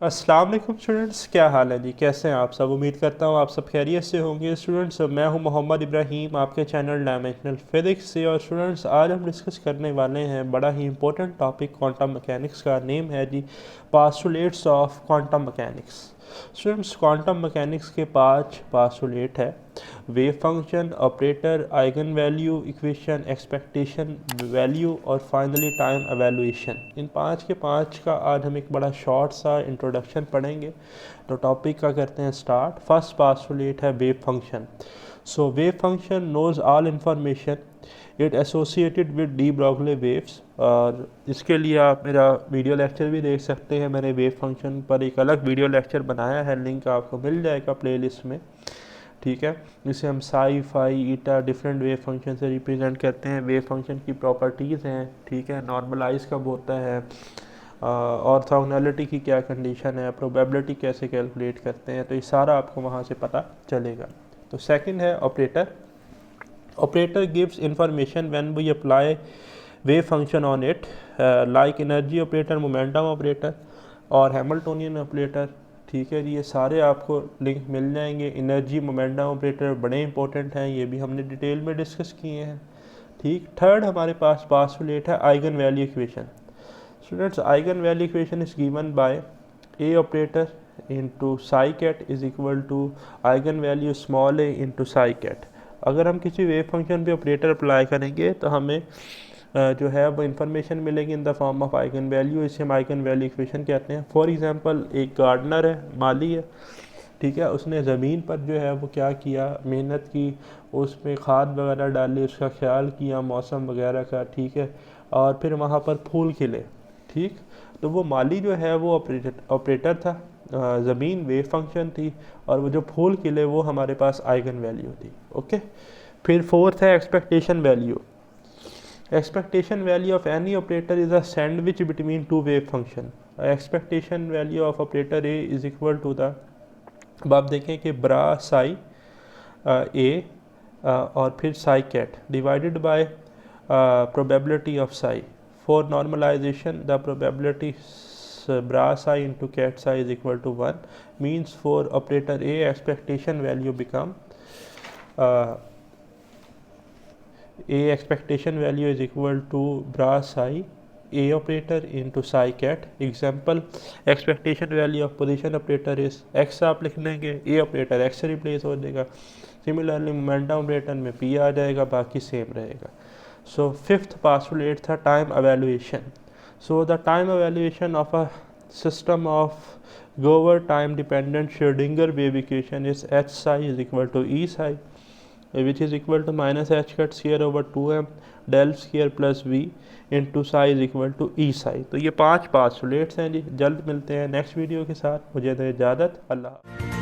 अस्सलाम वालेकुम स्टूडेंट्स, क्या हाल है जी? कैसे हैं आप सब? उम्मीद करता हूँ आप सब खैरियत से होंगे। स्टूडेंट्स, मैं हूँ मोहम्मद इब्राहीम, आपके चैनल डायमेंशनल फिज़िक्स से। और स्टूडेंट्स, आज हम डिस्कस करने वाले हैं बड़ा ही इंपॉर्टेंट टॉपिक क्वांटम मैकेनिक्स का। नेम है जी postulates of quantum mechanics. Students, quantum mechanics के 5 पास्टुलेट है: wave function, operator, eigen value, equation, expectation value और फाइनली टाइम एवेलुएशन। इन 5 के 5 का आज हम एक बड़ा शॉर्ट सा इंट्रोडक्शन पढ़ेंगे। तो टॉपिक का करते हैं स्टार्ट। फर्स्ट पास्टुलेट है wave function. So wave function knows all information it associated with de Broglie waves. और इसके लिए आप मेरा वीडियो लेक्चर भी देख सकते हैं। मैंने वेव फंक्शन पर एक अलग वीडियो लेक्चर बनाया है, लिंक आपको मिल जाएगा प्लेलिस्ट में। ठीक है, इसे हम साई फाई ईटा डिफरेंट वेव फंक्शन से रिप्रेजेंट करते हैं। वेव फंक्शन की प्रॉपर्टीज़ हैं, ठीक है, नॉर्मलाइज कब होता है, ऑर्थोगोनैलिटी की क्या कंडीशन है, प्रोबेबिलिटी कैसे कैलकुलेट करते हैं, तो ये सारा आपको वहाँ से पता चलेगा। तो सेकंड है operator. Operator gives information when we apply wave function on it, like energy operator, momentum operator और हैमिल्टोनियन ऑपरेटर। ठीक है जी, ये सारे आपको लिंक मिल जाएंगे। एनर्जी, मोमेंटम ऑपरेटर बड़े इंपॉर्टेंट हैं, ये भी हमने डिटेल में डिस्कस किए हैं। ठीक, थर्ड हमारे पास पास्टुलेट है eigen value equation. Students, eigen value equation is given by A operator into psi ket is equal to eigen value small a into psi ket. अगर हम किसी वेव फंक्शन पे ऑपरेटर अप्लाई करेंगे तो हमें जो है वो इन्फॉर्मेशन मिलेगी in the form of eigen value. इसे हम आइगन वैल्यू इक्वेशन कहते हैं। फॉर एग्जांपल, एक गार्डनर है, माली है, ठीक है, उसने ज़मीन पर जो है वो क्या किया, मेहनत की, उसमें खाद वगैरह डाली, उसका ख्याल किया मौसम वगैरह का, ठीक है, और फिर वहाँ पर फूल खिले। ठीक, तो वो माली जो है वो ऑपरेटर था, ज़मीन वेव फंक्शन थी, और वो जो फूल खिले वो हमारे पास आइगन वैल्यू थी। ओके, फिर फोर्थ है expectation value. Expectation value of any operator is a sandwich between two wave function. Expectation value of operator A is equal to the, अब आप देखें कि ब्रा साई ए और फिर psi ket divided by probability of psi. For normalization, the probability bra psi into cat psi is equal to 1. Means for operator A, expectation value become A expectation value is equal to bra psi A operator into psi cat. Example, expectation value of position operator is x, आप लिख लेंगे, A operator x से replace हो जाएगा। Similarly momentum operator में P आ जाएगा, बाकी same रहेगा। सो फिफ्थ पास्टुलेट था time evaluation. So the time evaluation of a system of Gower time dependent Schrodinger wave equation is h psi is equal to E psi, which is equal to minus h cut square over 2m del square plus v into psi is equal to E psi। तो ये 5 postulates हैं जी। जल्द मिलते हैं next video के साथ। मुझे दे इजाज़त। अल्लाह।